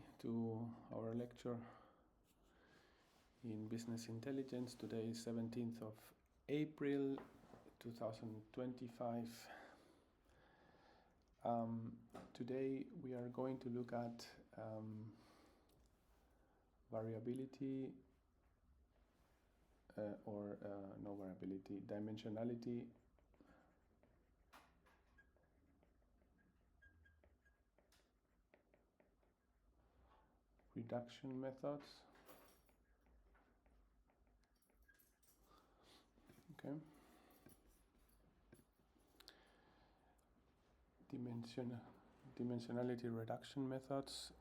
everybody to our lecture in Business Intelligence. Today is 17th of April 2025. Today we are going to look at variability no variability, dimensionality reduction methods. Okay. Dimensionality reduction methods.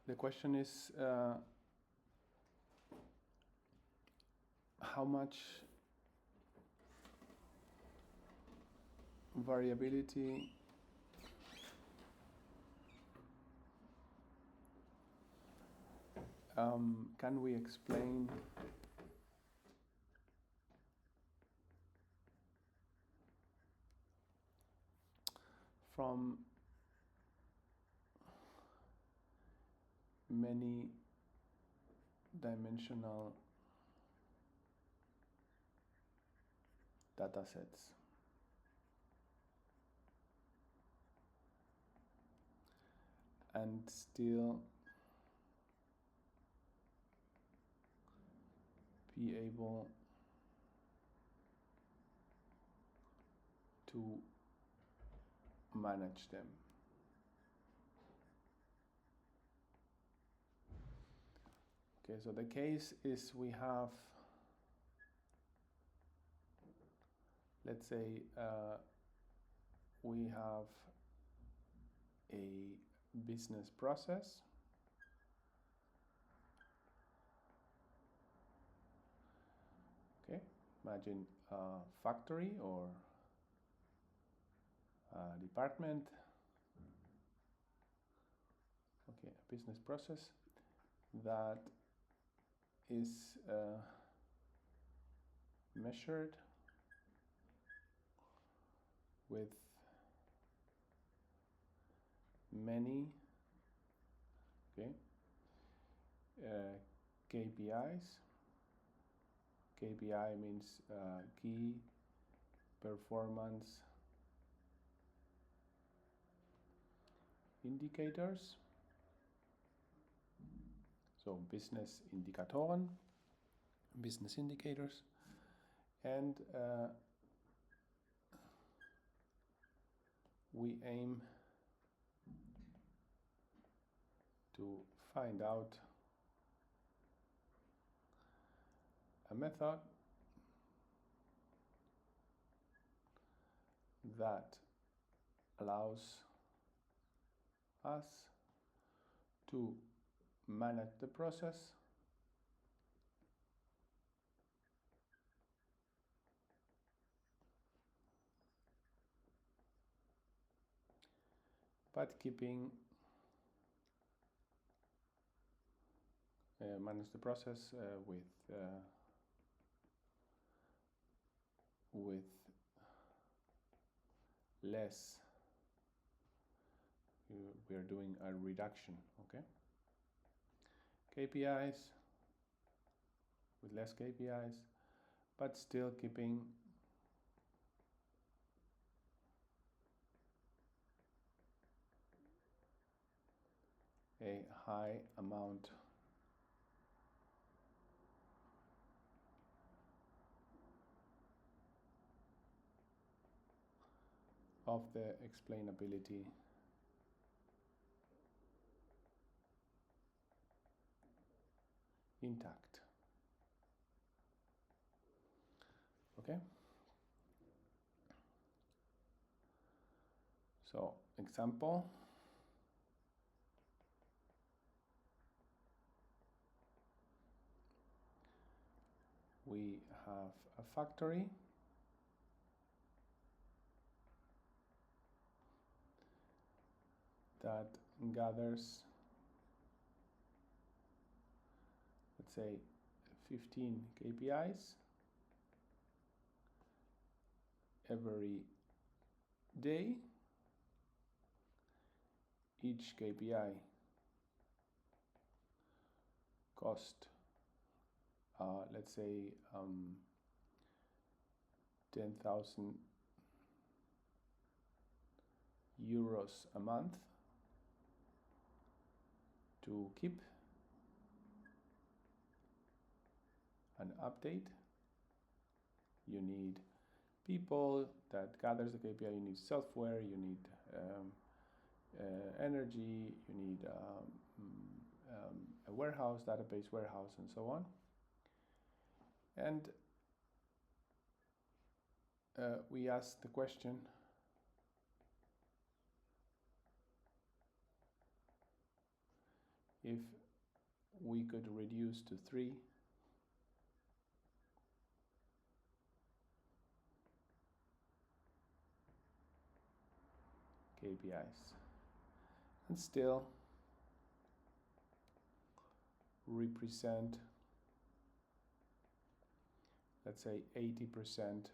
The question is how much variability can we explain from many dimensional data sets. And still be able to manage them. Okay, so the case is we have, let's say, we have a business process. Okay, imagine a factory or a department. Okay, a business process that is measured with many KPIs. KPI means key performance indicators. So business Indikatoren, business indicators, and we aim to find out a method that allows us to manage the process but keeping manage the process with less. We are doing a reduction, okay? KPIs with less KPIs, but still keeping a high amount of the explainability intact. Okay? So, example. We have a factory that gathers, let's say, 15 KPIs every day each KPI cost, let's say 10,000 euros a month to keep and update. You need people that gathers the KPI, you need software, you need energy, you need a warehouse, database warehouse, and so on. And we asked the question, if we could reduce to 3 KPIs and still represent, let's say, 80%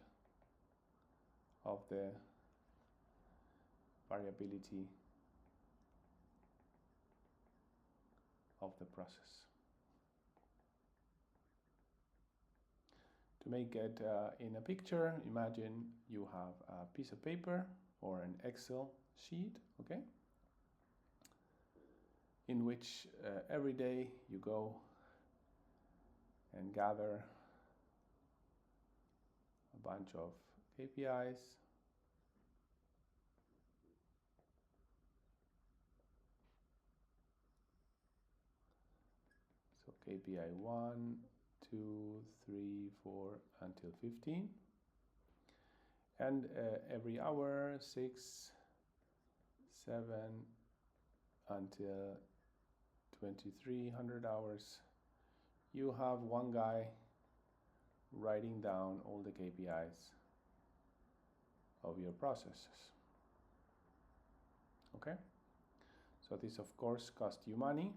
of the variability of the process. To make it in a picture, imagine you have a piece of paper or an Excel sheet, okay, in which every day you go and gather a bunch of KPIs. So KPI 1, 2, 3, 4 until 15. And every hour, 6, 7 until 2300 hours, you have one guy writing down all the KPIs of your processes. Okay? So this of course costs you money.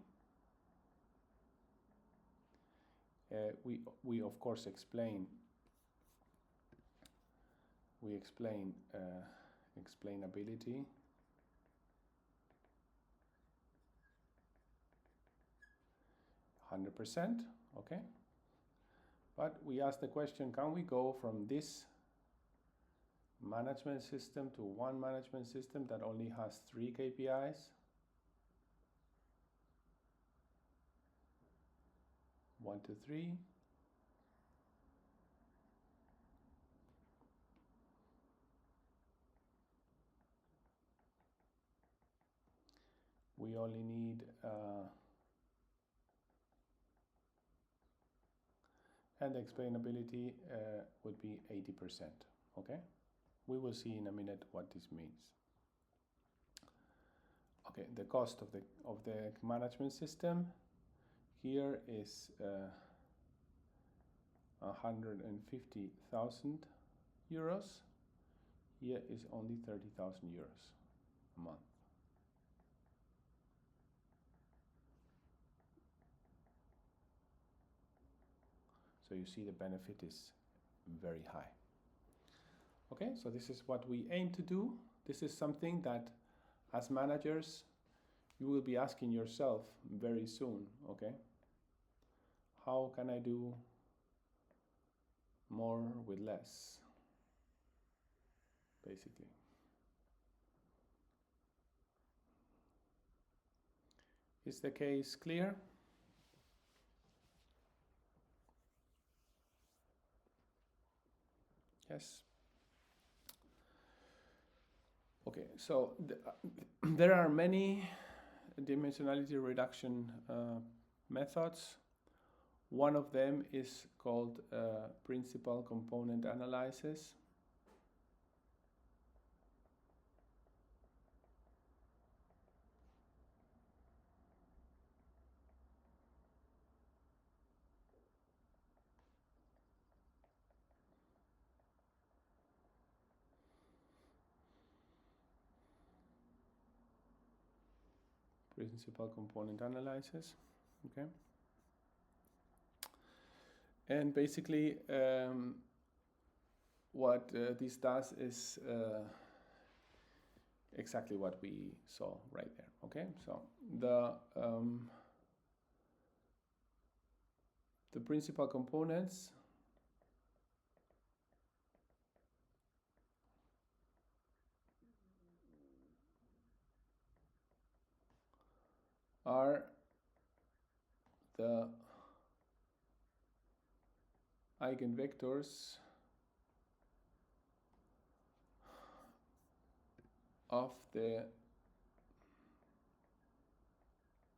We of course explain explainability. %, okay? But we ask the question, can we go from this management system to one management system that only has 3 KPIs? 1 to 3. We only need and the explainability would be 80%, okay? We will see in a minute what this means. Okay, the cost of the management system here is 150,000 euros. Here is only 30,000 euros a month. So you see the benefit is very high. Okay, so this is what we aim to do. This is something that as managers you will be asking yourself very soon, okay? How can I do more with less, basically? Is the case clear? Yes. Okay, so there are many dimensionality reduction methods. One of them is called principal component analysis. Principal component analysis, okay? And basically what this does is exactly what we saw right there. Okay, so the principal components are the eigenvectors of the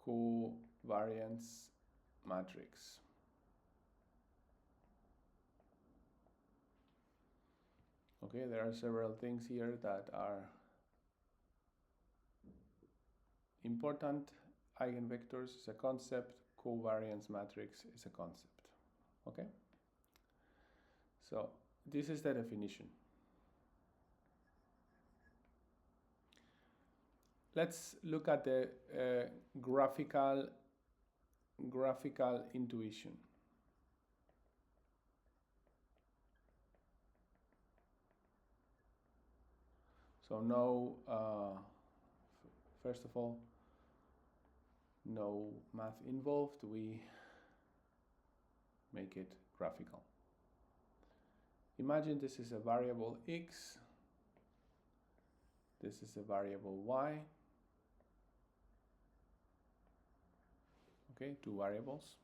covariance matrix. Okay, there are several things here that are important. Eigenvectors is a concept, covariance matrix is a concept. Okay, so this is the definition. Let's look at the graphical intuition. So no, first of all, no math involved. We make it graphical. Imagine this is a variable x, this is a variable y. Okay, two variables.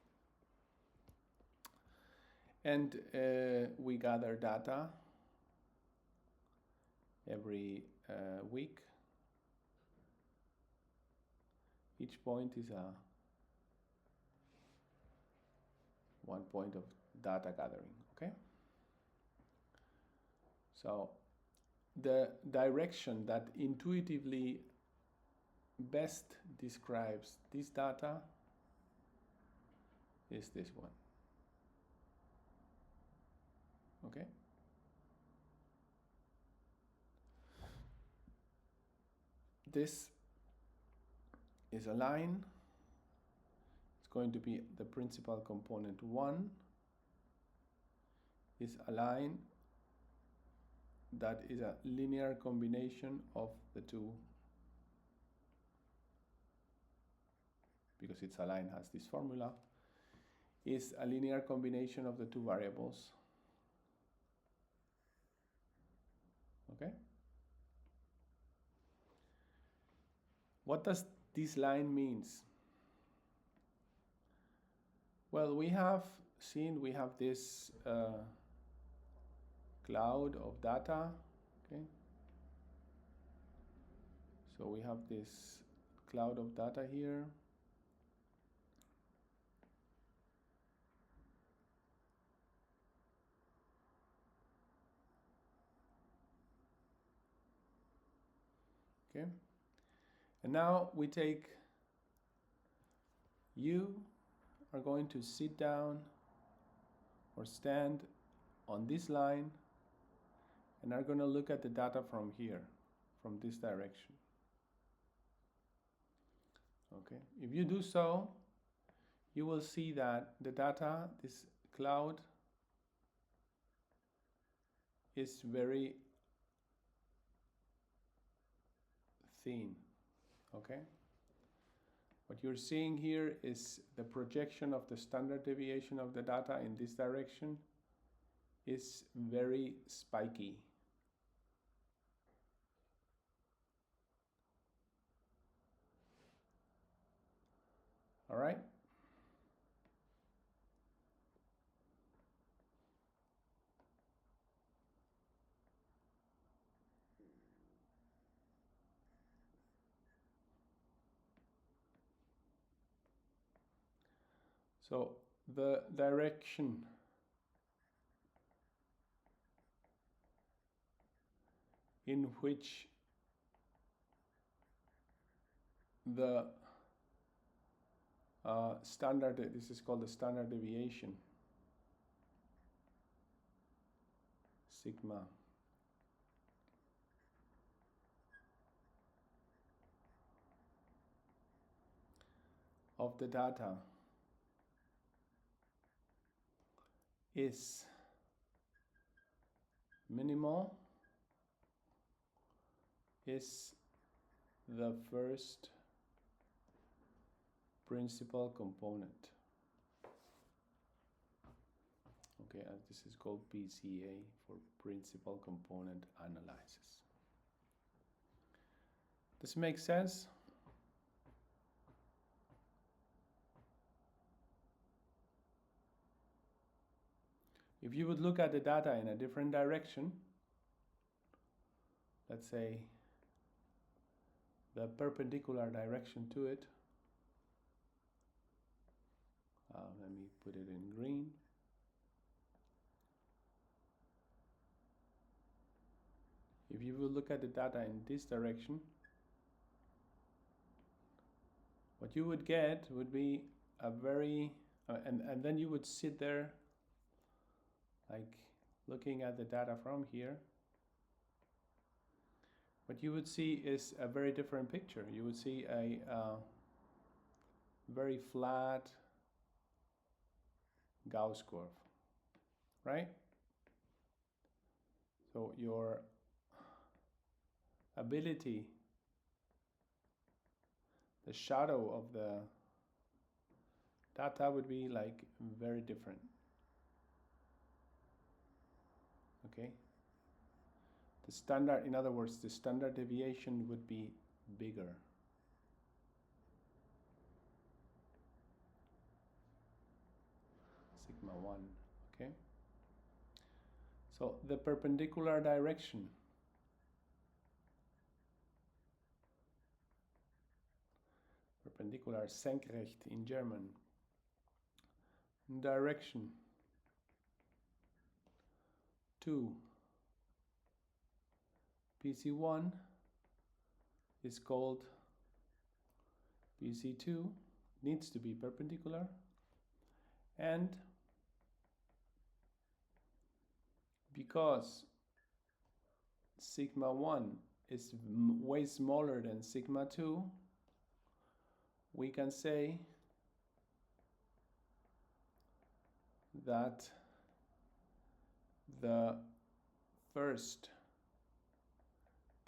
And we gather data every week. Each point is one point of data gathering, okay? So the direction that intuitively best describes this data is this one, okay? This is a line. It's going to be the principal component 1 is a line that is a linear combination of the two, because it's a line has this formula, is a linear combination of the two variables. Okay? What does this line means? Well, we have seen we have this cloud of data, okay? So we have this cloud of data here. Okay? And now we take, you are going to sit down or stand on this line and are going to look at the data from here, from this direction. Okay, if you do so, you will see that the data, this cloud, is very thin. Okay, what you're seeing here is the projection of the standard deviation of the data in this direction is very spiky. All right? So the direction in which the standard, this is called the standard deviation, sigma, of the data is minimal, is the first principal component. Okay, this is called PCA, for principal component analysis. Does it make sense? If you would look at the data in a different direction, let's say the perpendicular direction to it, let me put it in green. If you will look at the data in this direction, what you would get would be a very, and then you would sit there like looking at the data from here. What you would see is a very different picture. You would see a very flat Gauss curve, right? So your ability, the shadow of the data would be like very different. Okay? The standard, in other words, the standard deviation would be bigger. Sigma 1, okay? So the perpendicular direction, perpendicular, senkrecht in German, direction to PC1 is called PC2, needs to be perpendicular, and because sigma 1 is way smaller than sigma 2, we can say that the first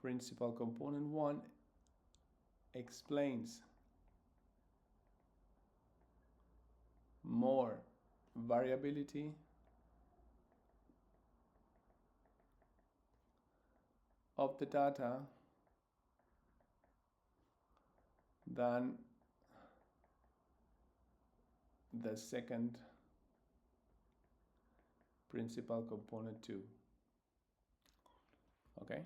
principal component 1 explains more variability of the data than the second principal component 2. Okay?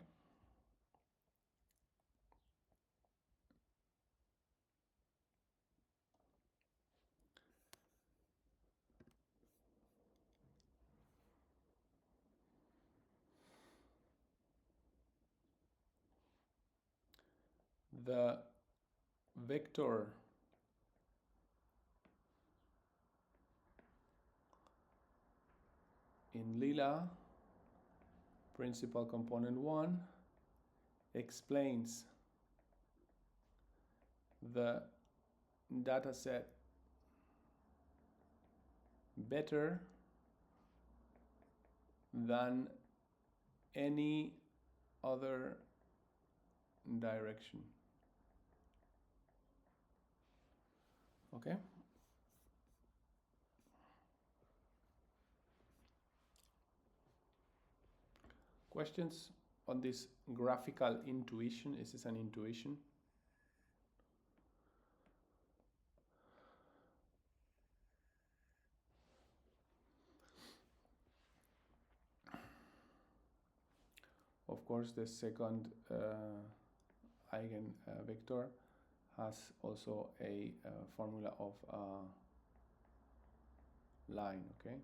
The vector in lila, principal component 1, explains the data set better than any other direction. Okay? Questions on this graphical intuition? Is this an intuition? Of course, the second eigenvector has also a formula of line, okay?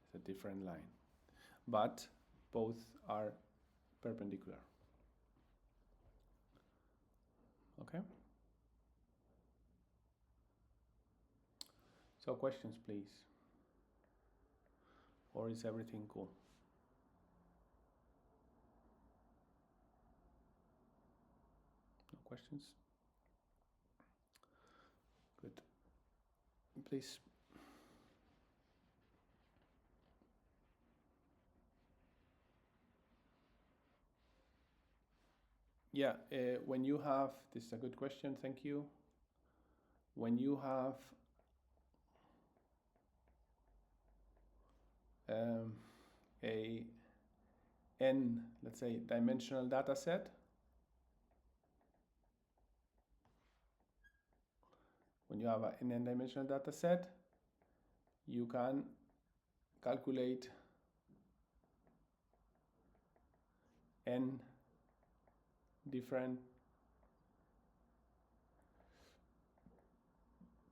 It's a different line, but both are perpendicular. Okay? So questions, please. Or is everything cool? No questions? Good. Please. Yeah, when you have, this is a good question, thank you. When you have a n, let's say, dimensional data set, when you have an n-dimensional data set, you can calculate n different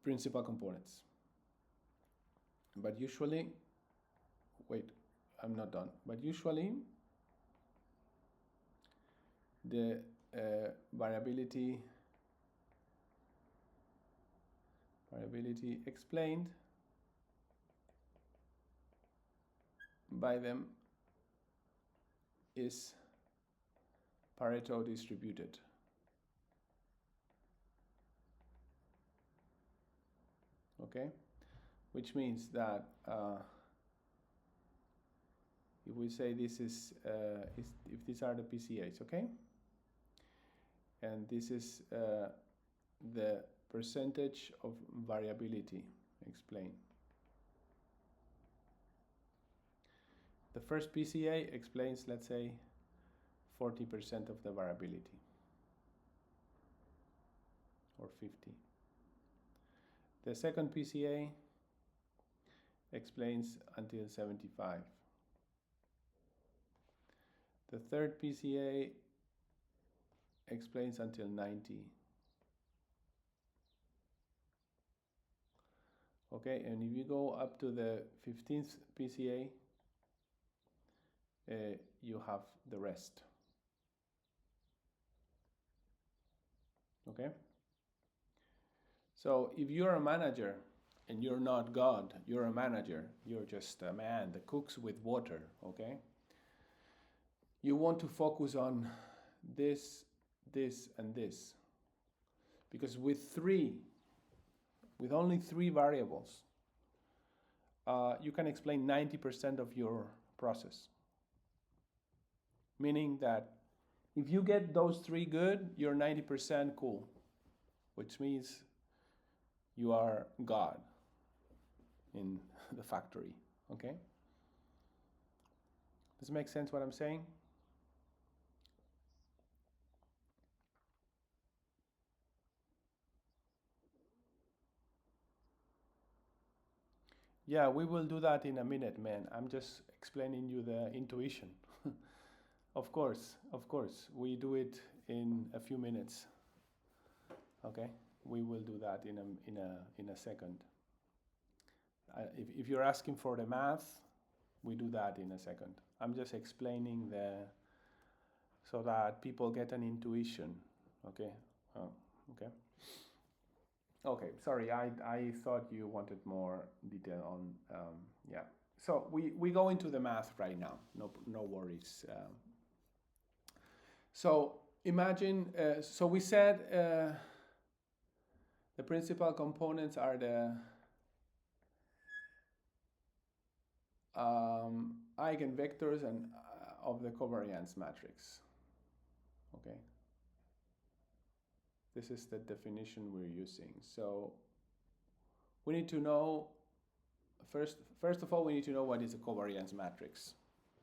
principal components. But usually, wait, I'm not done. But usually, the variability explained by them is Pareto distributed. Okay, which means that if we say this is if these are the PCAs, okay, and this is the percentage of variability explained. The first PCA explains, let's say, 40% of the variability, or 50. The second PCA explains until 75. The third PCA explains until 90. Okay, and if you go up to the 15th PCA, you have the rest. Okay? So if you're a manager and you're not God, you're a manager, you're just a man that cooks with water, okay? You want to focus on this, this, and this. Because with only three variables, you can explain 90% of your process. Meaning that if you get those three good, you're 90% cool, which means you are God in the factory, okay? Does it make sense what I'm saying? Yeah, we will do that in a minute, man. I'm just explaining you the intuition. Of course, we do it in a few minutes. Okay, we will do that in a second. If you're asking for the math, we do that in a second. I'm just explaining so that people get an intuition. Okay. Okay. Okay. Sorry, I thought you wanted more detail on. Yeah. So we go into the math right now. No worries. So imagine. So we said the principal components are the eigenvectors and of the covariance matrix. Okay. This is the definition we're using. So we need to know first of all, we need to know what is a covariance matrix.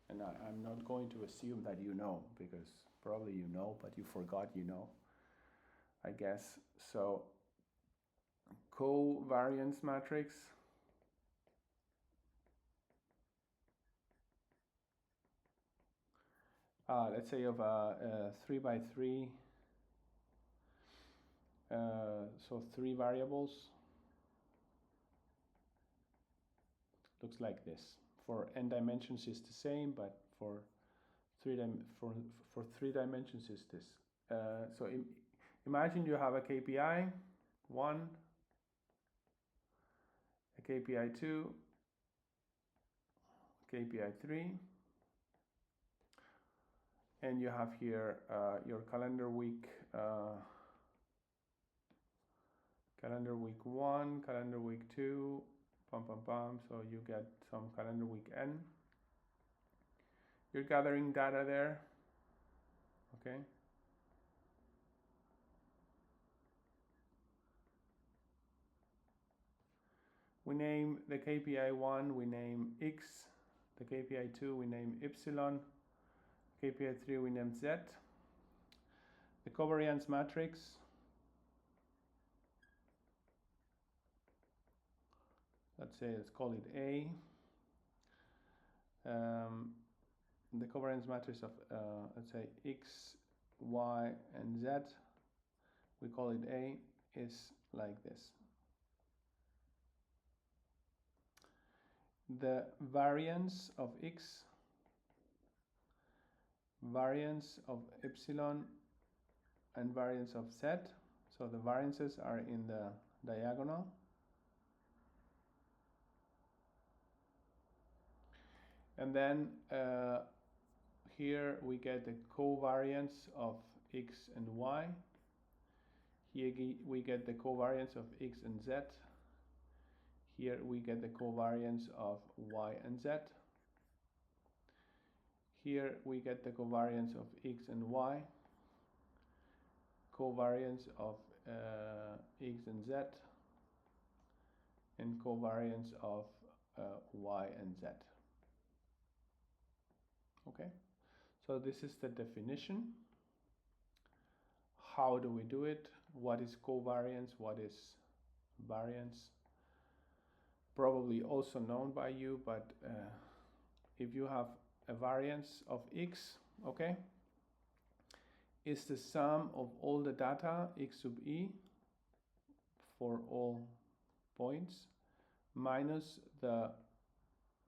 And I'm not going to assume that you know, because probably you know, but you forgot you know, I guess. So covariance matrix let's say of a 3 by 3, so 3 variables, looks like this. For n dimensions is the same, but for 3 dimensions is this. So imagine you have a KPI 1, a KPI 2, KPI 3, and you have here your calendar week 1, calendar week 2, so you get some calendar week n. You're gathering data there, okay? We name the KPI1, we name X, the KPI2, we name Y, KPI3, we name Z. The covariance matrix, let's call it A. The covariance matrix of, let's say, X, Y, and Z, we call it A, is like this. The variance of X, variance of Y, and variance of Z, so the variances are in the diagonal. And then here we get the covariance of X and Y. Here we get the covariance of X and Z. Here we get the covariance of Y and Z. Here we get the covariance of X and Y, covariance of X and Z, and covariance of Y and Z. Okay, so this is the definition. How do we do it? What is covariance? What is variance? Probably also known by you, but if you have a variance of X, okay, is the sum of all the data X sub E for all points minus the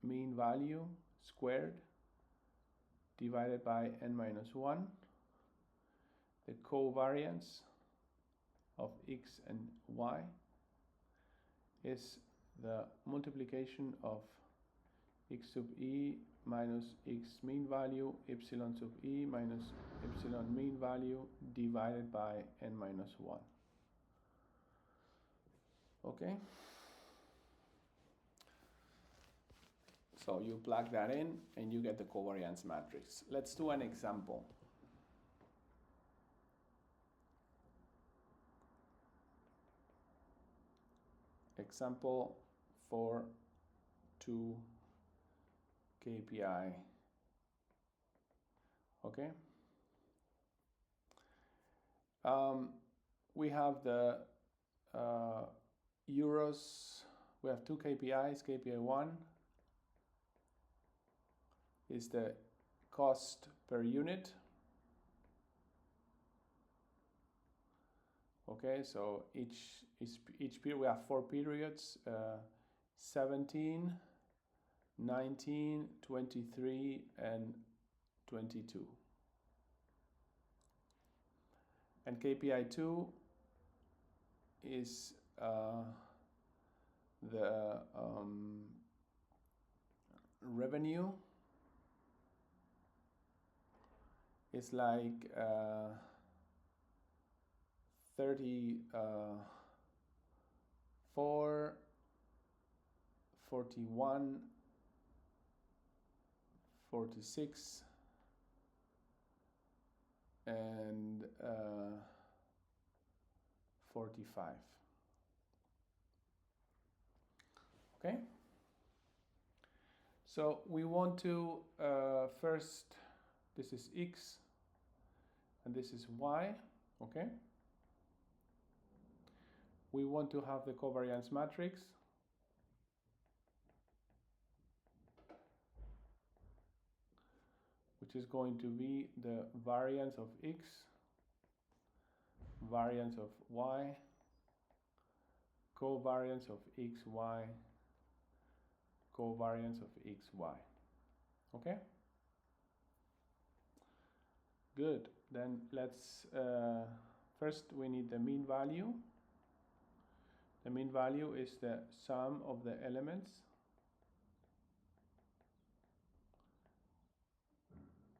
mean value squared divided by n minus 1. The covariance of X and Y is the multiplication of X sub E minus X mean value, epsilon sub E minus epsilon mean value divided by n minus 1. Okay? So you plug that in and you get the covariance matrix. Let's do an example. Example for 2 KPI. Okay. We have the euros. We have 2 KPIs. KPI1 is the cost per unit. Okay, so each period, we have 4 periods, 17, 19, 23, and 22. And KPI2 is the revenue. It's like 34, 41, 46, and 45. Okay? So we want to first, this is X and this is Y, okay? We want to have the covariance matrix. Which is going to be the variance of X, variance of Y, covariance of XY, covariance of XY. Okay? Good. Then let's, first we need the mean value. The mean value is the sum of the elements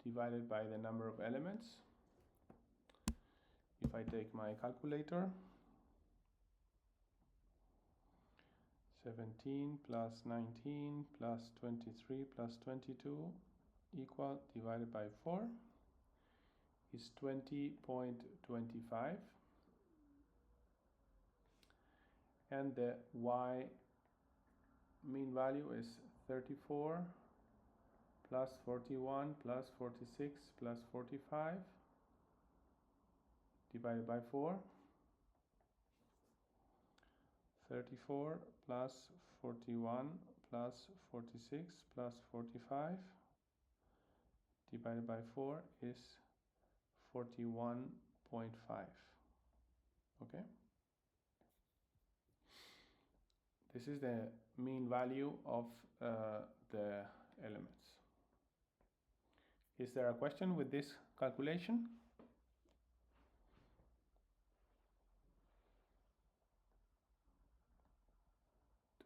divided by the number of elements. If I take my calculator, 17 plus 19 plus 23 plus 22 equal divided by 4 is 20.25. And the Y mean value is 34 plus 41 plus 46 plus 45 divided by 4. 34 plus 41 plus 46 plus 45 divided by 4 is 41.5. Okay? This is the mean value of the elements. Is there a question with this calculation?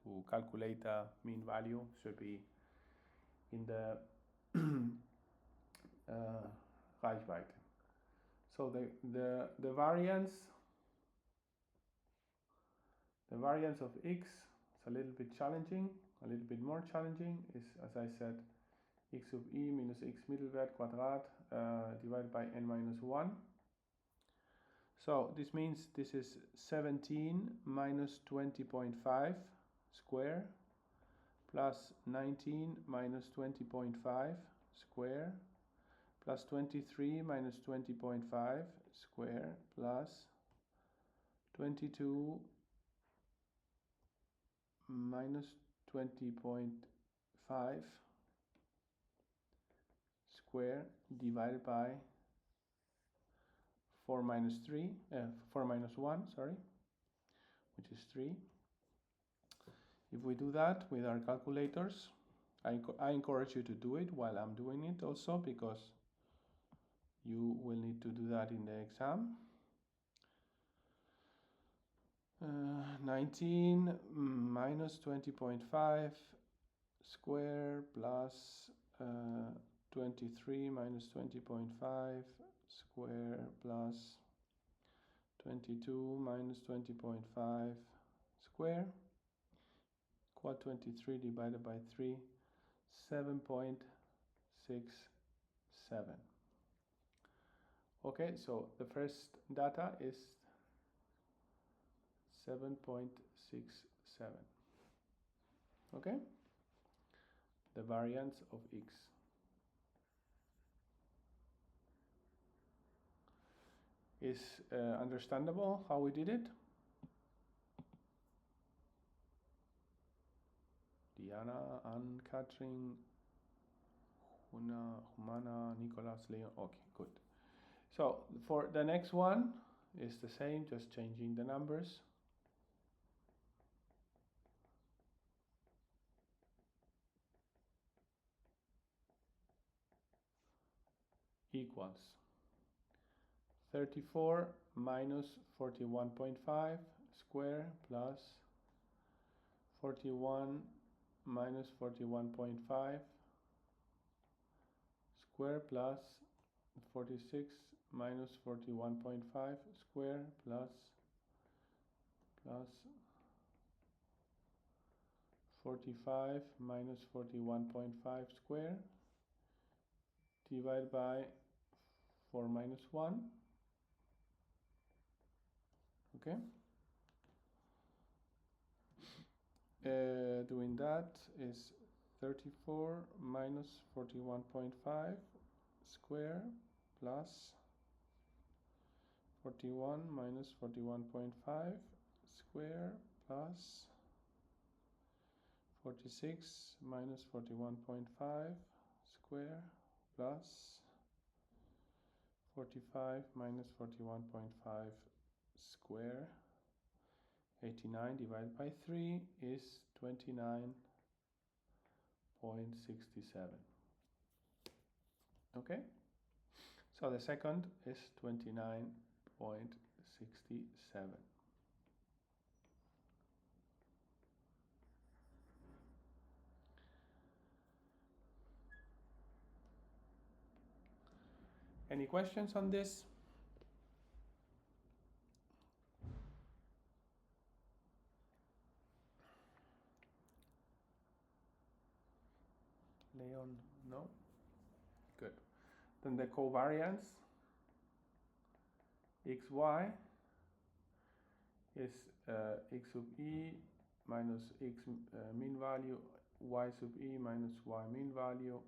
To calculate a mean value should be in the Reichweite. So the variance of x is a little bit challenging, a little bit more challenging is, as I said, x sub I minus x Mittelwert Quadrat divided by n minus 1. So this means this is 17 minus 20.5 square plus 19 minus 20.5 square plus 23 minus 20.5 square plus 22 minus 20.5 square divided by 4 minus 1, sorry, which is 3. If we do that with our calculators, I encourage you to do it while I'm doing it also, because you will need to do that in the exam. 19 minus 20.5 square plus 23 minus 20.5 square plus 22 minus 20.5 square, quad 23 divided by 3, 7.67. Okay, so the first data is 7.67. Okay, the variance of x. Is understandable how we did it? Diana, Anne, Katrin, Humana, Nicolas, Leon. Okay, good. So for the next one is the same, just changing the numbers. Equals 34 minus 41.5 square plus 41 minus 41.5 square plus 46 minus 41.5 square plus 45 minus 41.5 square divided by 4 minus 1. Okay. Doing that is 34 minus 41.5 square plus 41 minus 41.5 square plus 46 minus 41.5 square plus 45 minus 41.5 square. 89 divided by 3 is 29.67. Okay, so the second is 29.67. Any questions on this? Leon, no? Good. Then the covariance xy is x sub I minus x mean value, y sub e minus y mean value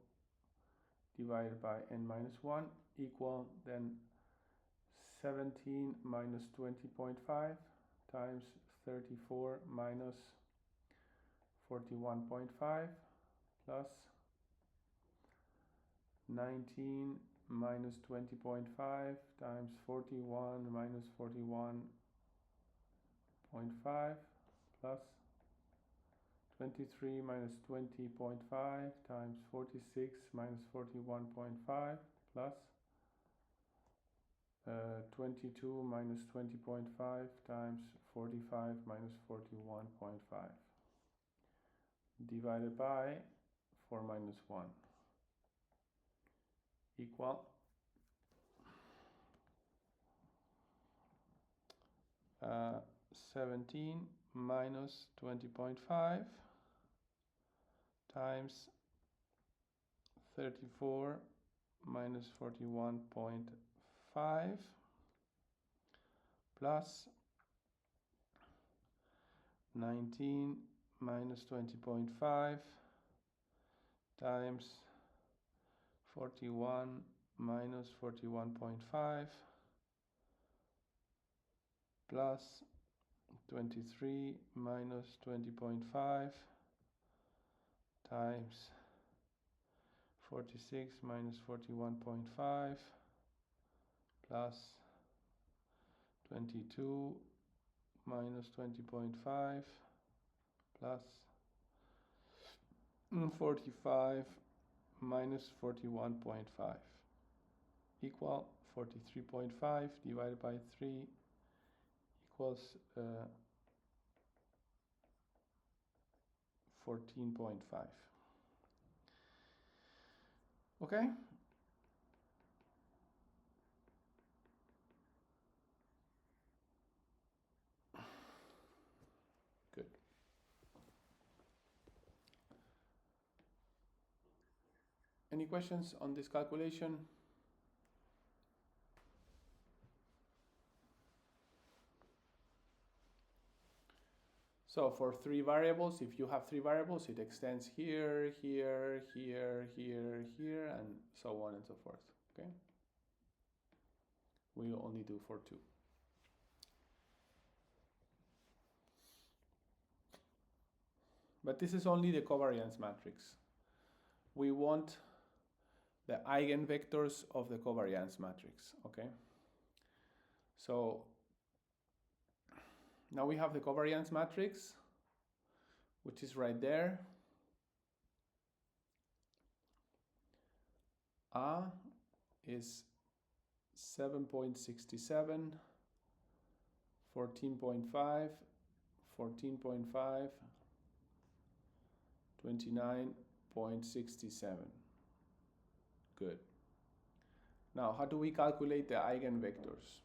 divided by n minus 1 equal then 17 minus 20.5 times 34 minus 41.5 plus 19 minus 20.5 times 41 minus 41.5 plus 23 minus 20.5 times 46 minus 41.5 plus 22 minus 20.5 times 45 minus 41.5 divided by 4 minus 1 equal 17 minus 20.5 times 34 minus 41.5 plus 19 minus 20.5 times 41 minus 41.5 plus 23 minus 20.5 times 46 minus 41.5 plus 22 minus 20.5 plus 45 minus 41.5 equal 43.5 divided by 3 equals 14.5. Okay? Good. Any questions on this calculation? So for 3 variables, if you have 3 variables, it extends here, here, here, here, here, and so on and so forth, okay? We only do for 2. But this is only the covariance matrix. We want the eigenvectors of the covariance matrix, okay? So now we have the covariance matrix, which is right there. A is 7.67, 14.5, 14.5, 29.67. Good. Now, how do we calculate the eigenvectors?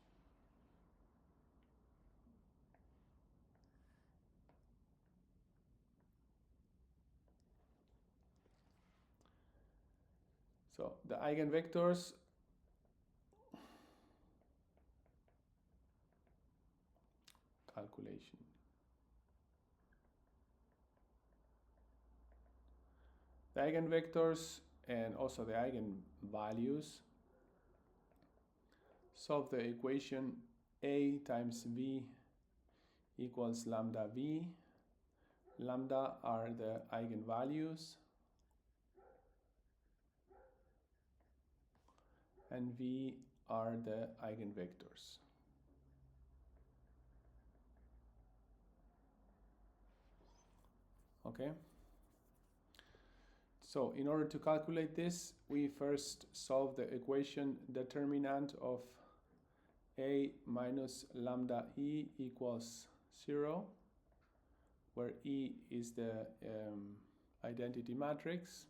So the eigenvectors calculation. The eigenvectors and also the eigenvalues solve the equation A times V equals lambda V. Lambda are the eigenvalues and V are the eigenvectors. Okay? So in order to calculate this, we first solve the equation determinant of A minus lambda E equals 0, where E is the identity matrix.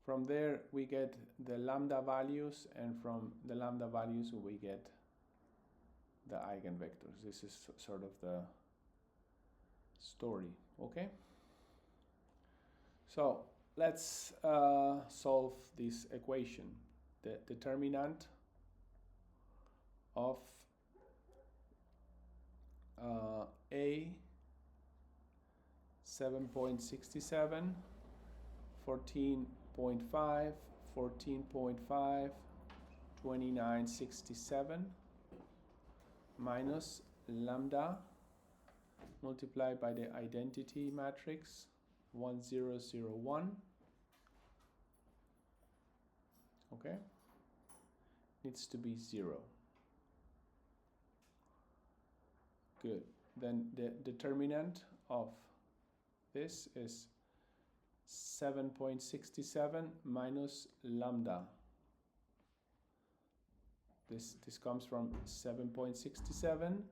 From there, we get the lambda values, and from the lambda values, we get the eigenvectors. This is sort of the story, okay? So let's solve this equation. The determinant of A 7.67, 14.5, 14.5, 29.67 minus lambda multiplied by the identity matrix 1001. Okay, needs to be 0. Good. Then the determinant of this is 7.67 minus lambda. This comes from 7.67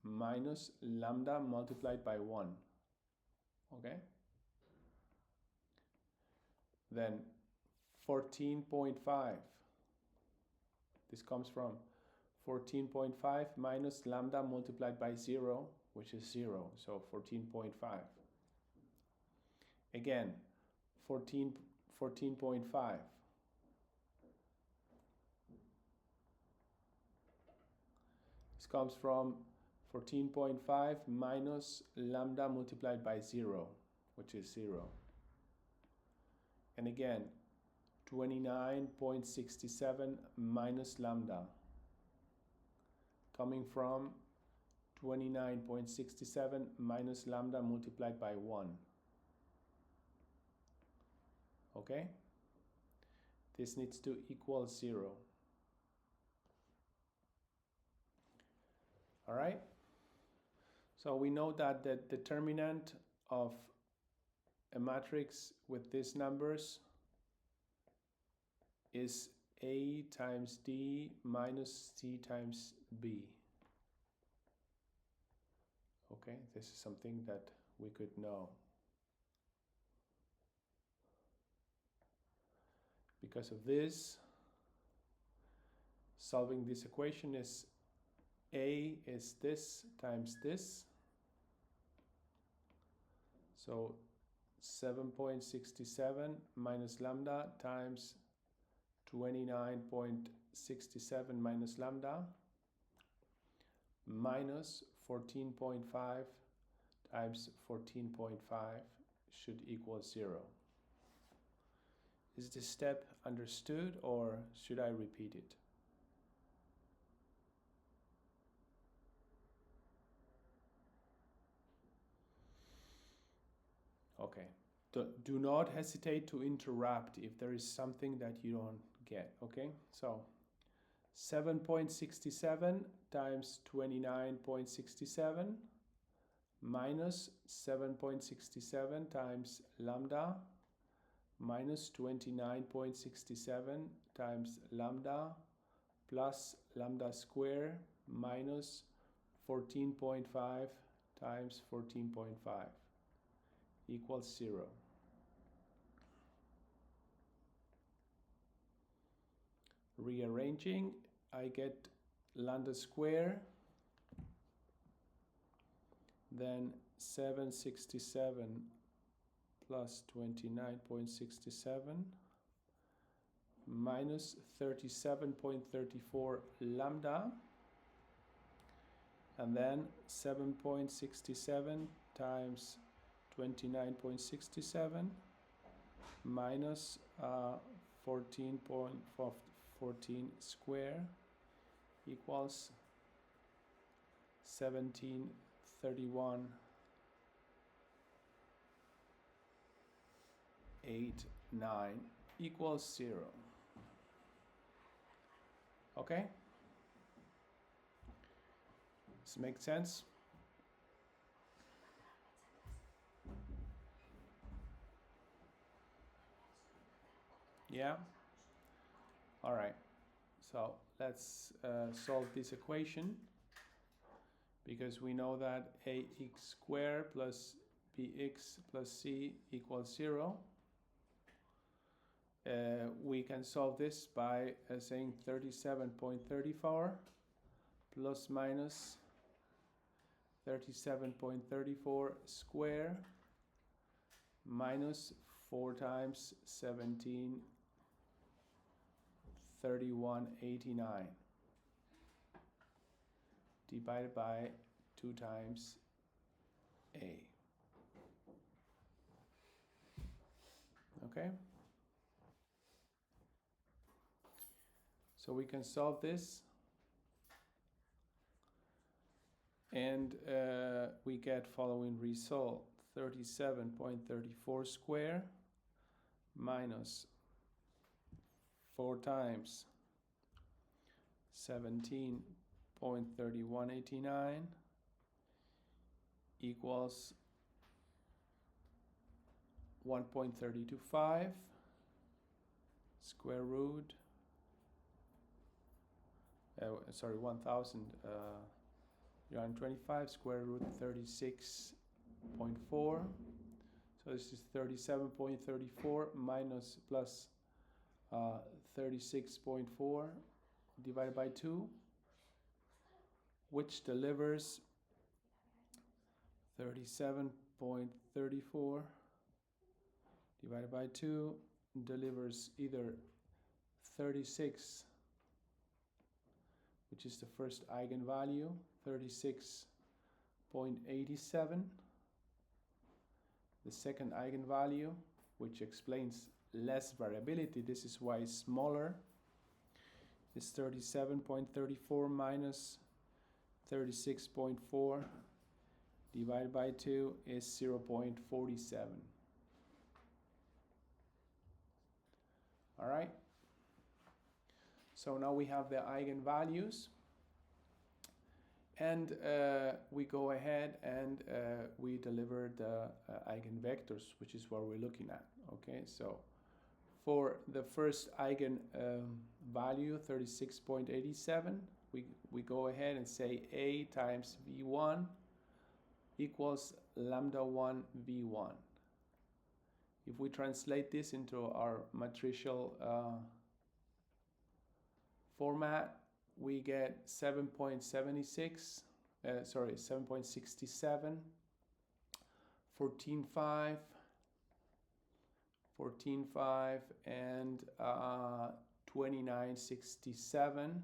minus lambda multiplied by 1. Okay? Then 14.5. This comes from 14.5 minus lambda multiplied by 0, which is 0. So 14.5. Again, 14.5. This comes from 14.5 minus lambda multiplied by 0, which is 0. And again, 29.67 minus lambda, coming from 29.67 minus lambda multiplied by 1. Okay? This needs to equal 0. All right? So we know that the determinant of a matrix with these numbers is A times D minus C times B. Okay, this is something that we could know. Because of this, solving this equation is A is this times this. So 7.67 minus lambda times 29.67 minus lambda minus 14.5 times 14.5 should equal 0. Is this step understood or should I repeat it? Okay. Do not hesitate to interrupt if there is something that you don't get, okay? So 7.67 times 29.67 minus 7.67 times lambda minus 29.67 times lambda plus lambda square minus 14.5 times 14.5 equals 0. Rearranging, I get lambda square, then 767 plus 29.67 minus 37.34 lambda, and then 7.67 times 29.67 minus 14.14 square equals 1731.89 equals 0. Okay? Does this make sense? Yeah? All right. So let's solve this equation, because we know that ax squared plus bx plus c equals 0. We can solve this by saying 37.34 plus minus 37.34 square minus 4 times 1731.89 divided by 2 times a. okay? So we can solve this, and we get following result: 37.34 square minus 4 times 17.3189 equals 1.325 square root, 1025 square root 36.4. So this is 37.34 minus plus 36.4 divided by 2, which delivers 37.34 divided by 2 delivers either 36, which is the first eigenvalue, 36.87, the second eigenvalue, which explains less variability, this is why it's smaller, is 37.34 minus 36.4 divided by 2 is 0.47. All right. So now we have the eigenvalues, and we go ahead and we deliver the eigenvectors, which is what we're looking at. Okay, so for the first eigen value, 36.87, we go ahead and say A times V1 equals lambda 1 V1. If we translate this into our matricial format, we get 7.67, 14.5, and 29.67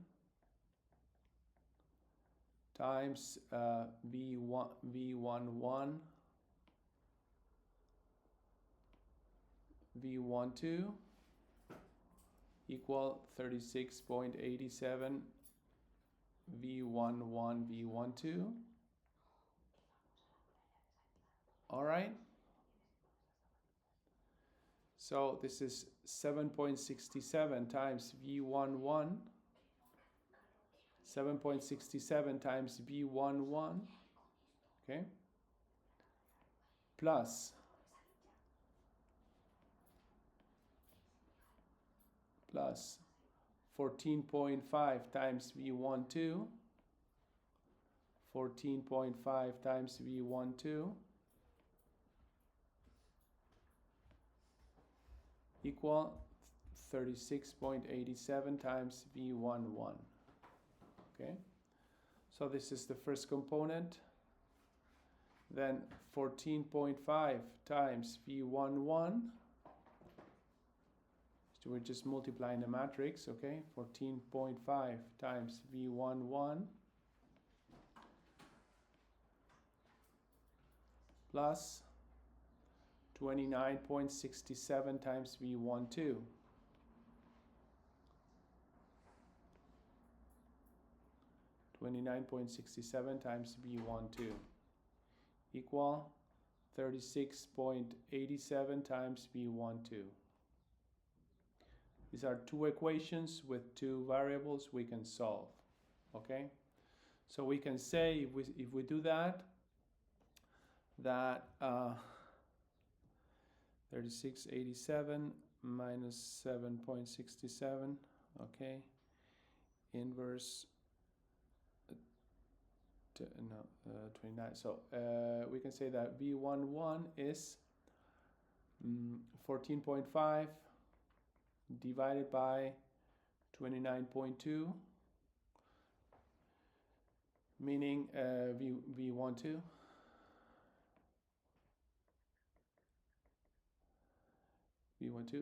times V11, V12 equal 36.87 V11, V12. All right. So this is 7.67 times V11, 7.67 times V11, okay, plus 14.5 times V12, 14.5 times V12 equal 36.87 times V11. Okay, so this is the first component. Then 14.5 times V11. So we're just multiplying the matrix, okay? 14.5 times V11 plus 29.67 times V12. 29.67 times V12 equal 36.87 times V12. These are two equations with two variables we can solve, okay? So we can say, if we do that 36.87 minus 7.67, okay, inverse 29. So we can say that V11 is 14.5 divided by 29.2, meaning V12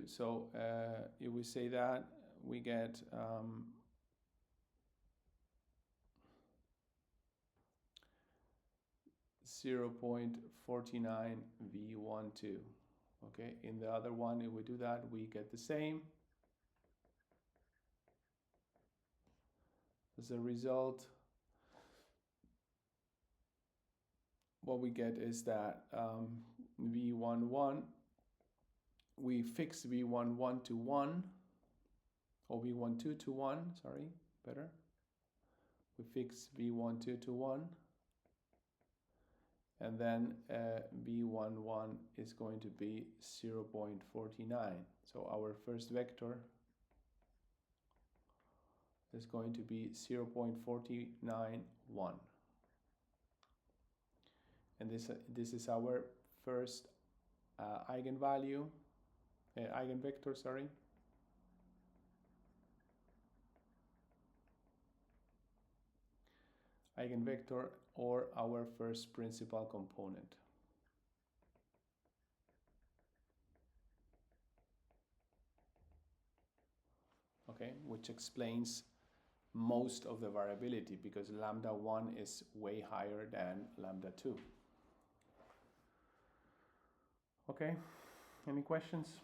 So if we say that, we get 0.49 V12. Okay, in the other one, if we do that, we get the same. As a result, what we get is that V11, we fix V11 to 1, or V12 to 1, sorry, better. We fix V12 to 1, and then V11 is going to be 0.49. So our first vector is going to be 0.491. And this is our first eigenvalue, eigenvector, sorry. Eigenvector, or our first principal component. Okay, which explains most of the variability, because lambda 1 is way higher than lambda 2. Okay, any questions?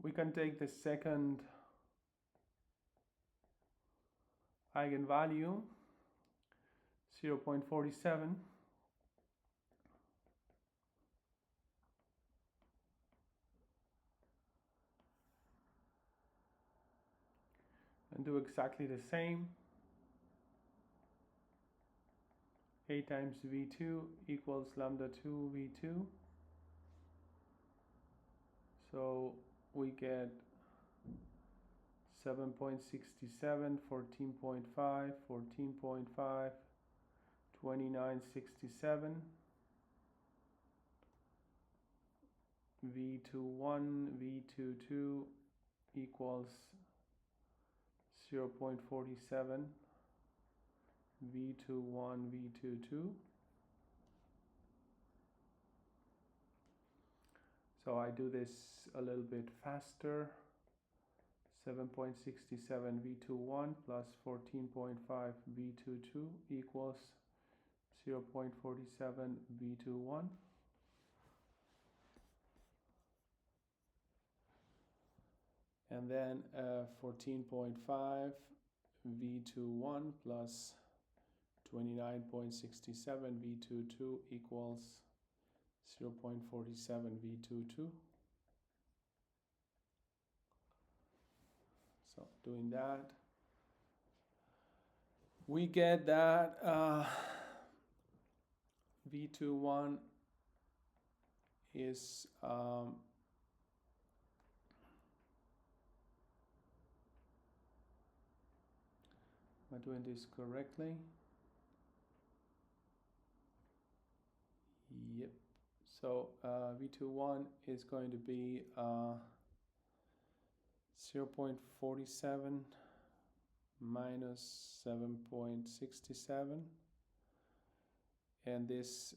We can take the second eigenvalue, 0.47, and do exactly the same. A times V2 equals lambda 2 V2. So we get 7.67, 14.5, 14.5, 29.67. V21, V22 equals 0.47, V21, V22. So I do this a little bit faster. 7.67 V21 plus 14.5 V22 equals 0.47 V21. And then 14.5 V21 plus 29.67 V22 equals 0.47 V22. So doing that, we get that V21 is am I doing this correctly? Yep. So V21 is going to be 0.47 minus 7.67, and this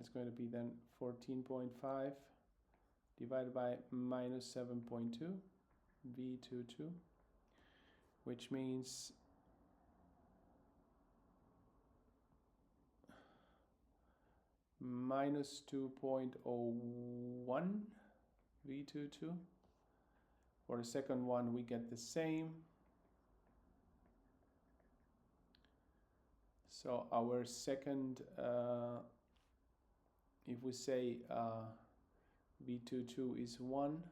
is going to be then 14.5 divided by minus 7.2 V22, which means minus 2.01 V22. For the second one, we get the same. So our second, if we say V22 is 1,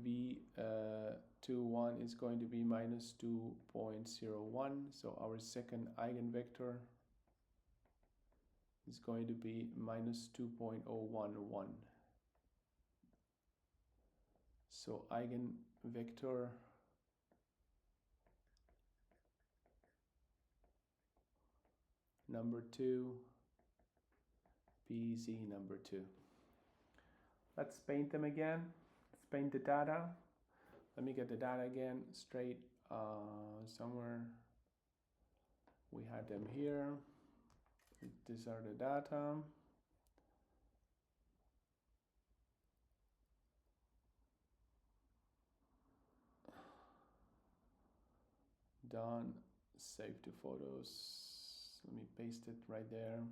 V21 is going to be minus 2.01. So our second eigenvector is going to be minus 2.011. So eigenvector number 2, PZ number 2. Let's paint them again. Let's paint the data. Let me get the data again straight somewhere. We had them here. These are the data. Done. Save to photos. Let me paste it right there.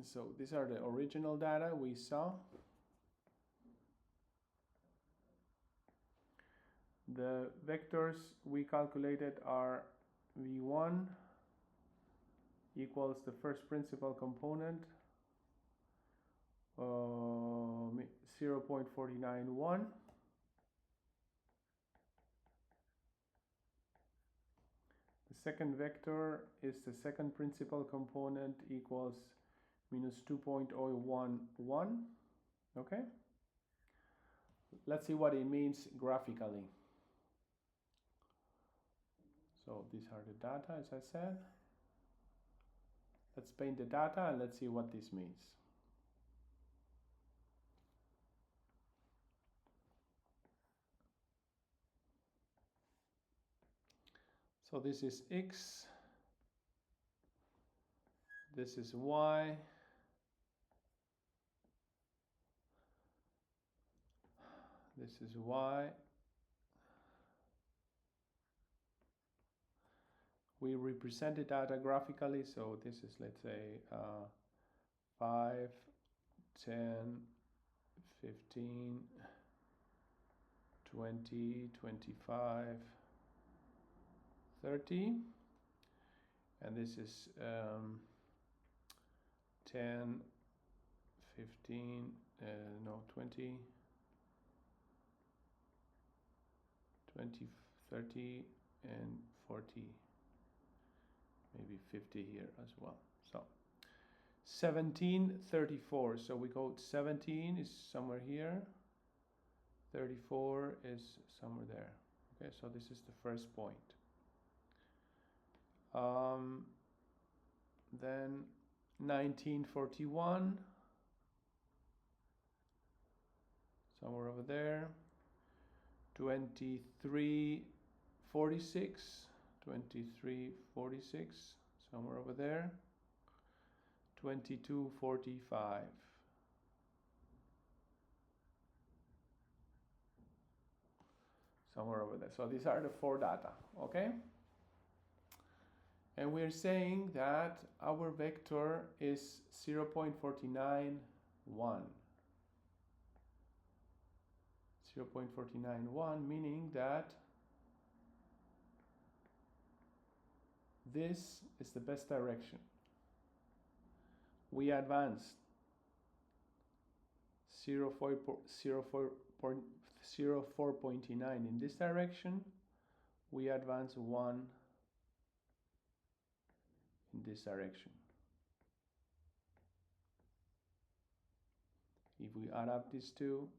So these are the original data we saw. The vectors we calculated are V1 equals the first principal component, 0.491. The second vector is the second principal component equals minus 2.011. Okay? Let's see what it means graphically. So these are the data, as I said. Let's paint the data and let's see what this means. So this is X, this is Y, this is Y. We represent the data graphically, so this is, let's say, 5, 10, 15, 20, 25, 30, and this is 10, 15, no, 20, 20, 30, and 40, maybe 50 here as well. So 1734, so we go 17 is somewhere here, 34 is somewhere there. Okay, so this is the first point. Then 1941, somewhere over there. 2346, 2346, somewhere over there. 2245. Somewhere over there. So these are the 4 data, okay? And we're saying that our vector is 0.491. 0.491, meaning that this is the best direction. We advanced 0.4.9 in this direction. We advance 1 in this direction. If we add up these two,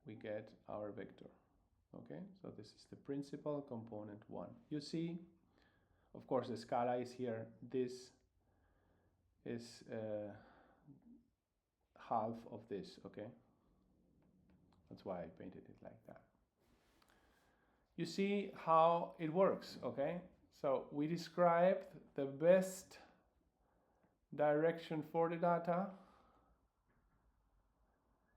we get our vector. Okay, so this is the principal component 1. You see, of course, the scala is here. This is half of this, okay? That's why I painted it like that. You see how it works, okay? So we described the best direction for the data.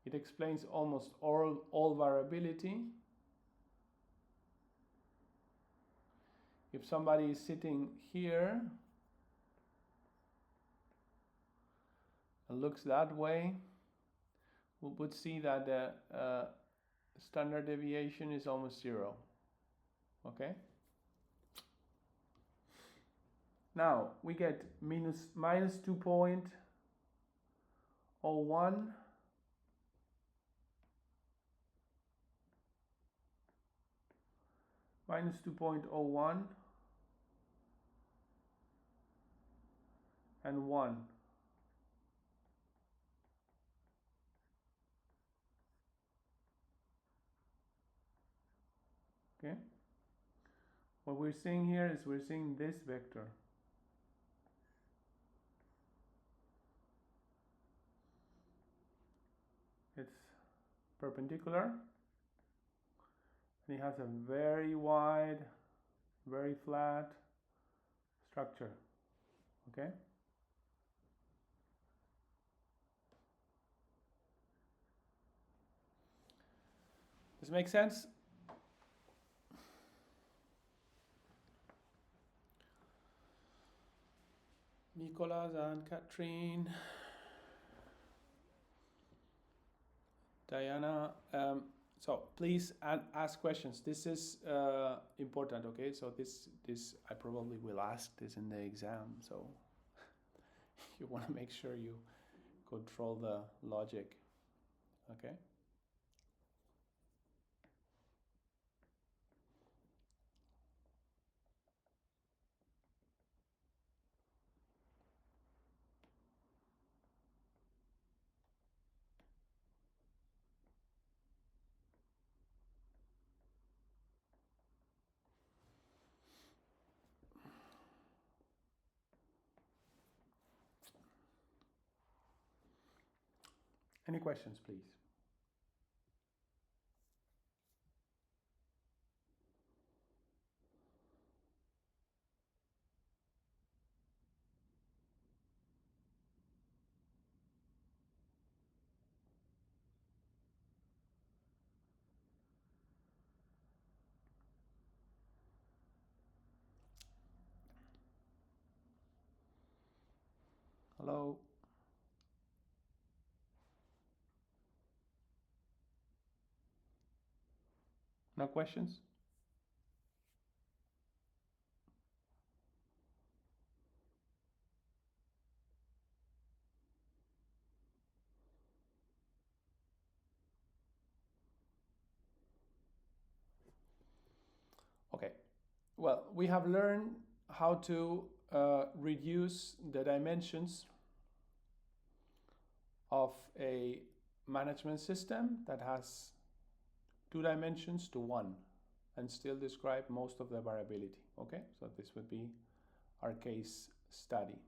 It explains almost all variability. If somebody is sitting here and looks that way, we would see that the standard deviation is almost 0. Okay? Now we get minus 2.01, minus 2.01, and 1. Okay? What we're seeing here is we're seeing this vector. perpendicular, and it has a very wide, very flat structure. Okay? Does it make sense? Nicolas and Catherine, Diana. So please ask questions. This is important, okay? So this I probably will ask this in the exam. So you want to make sure you control the logic, okay? Any questions, please? Hello? No questions? Okay. Well, we have learned how to reduce the dimensions of a management system that has 2 dimensions to 1 and still describe most of the variability. Okay, so this would be our case study.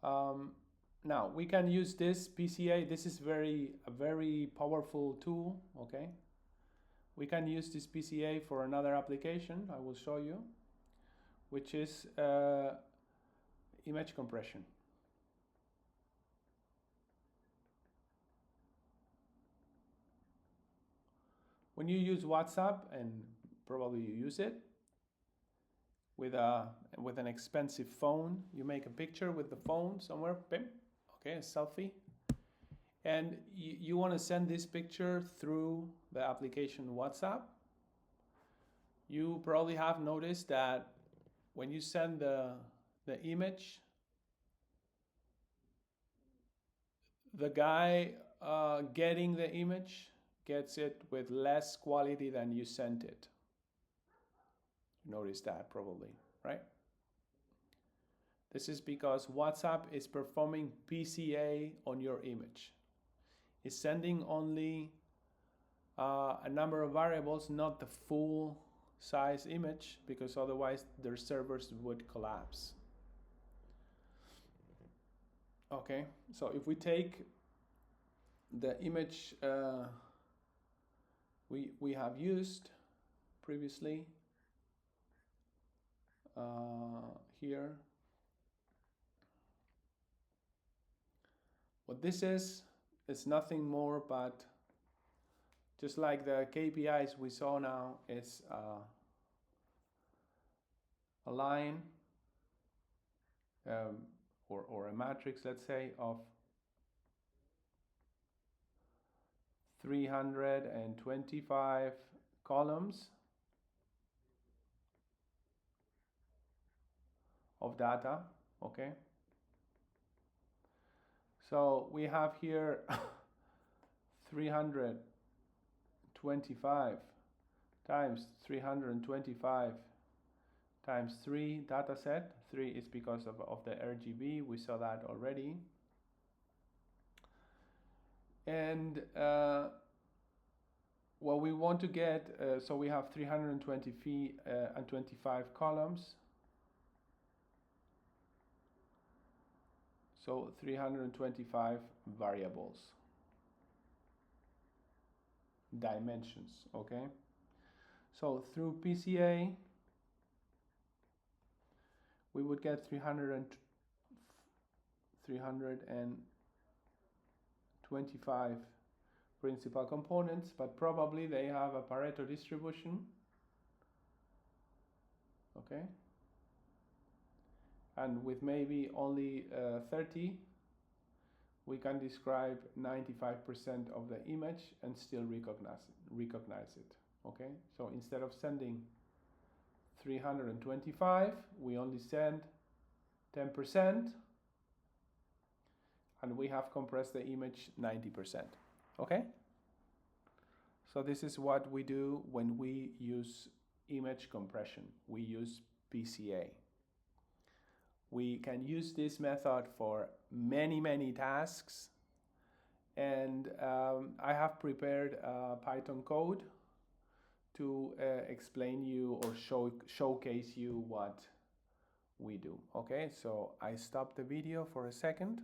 Now we can use this PCA. This is a very powerful tool. Okay, we can use this PCA for another application I will show you, which is image compression. When you use WhatsApp, and probably you use it, with an expensive phone, you make a picture with the phone somewhere, okay, a selfie, and you want to send this picture through the application WhatsApp. You probably have noticed that when you send the image, the guy getting the image gets it with less quality than you sent it. Notice that probably, right? This is because WhatsApp is performing PCA on your image. It's sending only a number of variables, not the full size image, because otherwise their servers would collapse. Okay, so if we take the image we have used previously here, what this is nothing more but just like the KPIs we saw now. It's a line or a matrix, let's say, of 325 columns of data. Okay, so we have here 325 times 325 times 3 data set. 3 is because of the RGB, we saw that already. And what we want to get, so we have 325 columns. So 325 variables. dimensions. Okay, so through PCA we would get 325 principal components, but probably they have a Pareto distribution. Okay, and with maybe only 30, we can describe 95% of the image and still recognize it. Okay, so instead of sending 325, we only send 10%, and we have compressed the image 90%. Okay, so this is what we do when we use image compression. We use PCA. We can use this method for many tasks, and I have prepared a Python code to explain you or showcase you what we do. Okay, so I stop the video for a second.